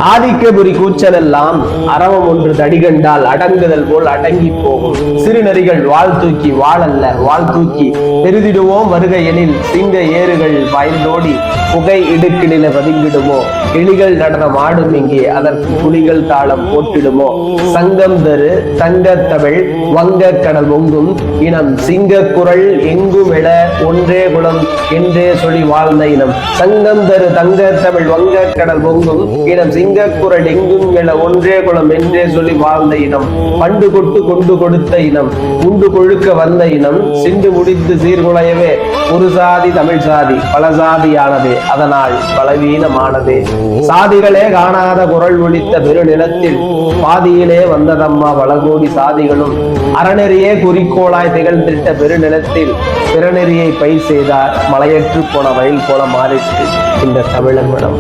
ஆதிக்கபுரி கூச்சலெல்லாம் அரவம் ஒன்று தடிகண்டால் அடங்குதல் போல் அடங்கி போகும். சிறுநரிகள் வாழ் தூக்கி வாழல்ல வாழ் தூக்கி பெருதிடுவோம் வருக எனில் சிங்க ஏறுகள் பாய்ந்தோடி புகை இடுக்கினில பதிங்கிடுமோ. எலிகள் நடனம் ஆடும் இங்கே அதற்கு புலிகள் தாளம் போட்டிடுமோ. சங்கம் தரு தங்கத்தமிழ் வங்க கடல் பொங்கும் இனம் சிங்க குரல் எங்கும் எழ ஒன்றே குலம் என்றே சொல்லி வாழ்ந்த இனம். சங்கம் தரு தங்கத்தமிழ் வங்க கடல் பொங்கும் இனம் சிங்கக்குரல் எங்கும் எழ ஒன்றே குலம் என்றே சொல்லி வாழ்ந்த இனம். பண்டு கொட்டு கொண்டு கொடுத்த இனம் உண்டு கொழுக்க வந்த இனம். சிண்டு முடித்து சீர்குலையவே ஒரு சாதி தமிழ் சாதி பல சாதியானதே அதனால் பலவீனமானதே. சாதிகளே காணாத குரல் ஒலித்த பெருநிலத்தில் பாதியிலே வந்ததம்மா பல கோடி சாதிகளும். அறநெறியே குறிக்கோளாய் திகழ்ந்திட்ட பெருநிலத்தில் பிறநெறியை பயிர் செய்தார் மலையற்று போன வயல் போல மாறிட்டு இந்த தமிழன் மனம்.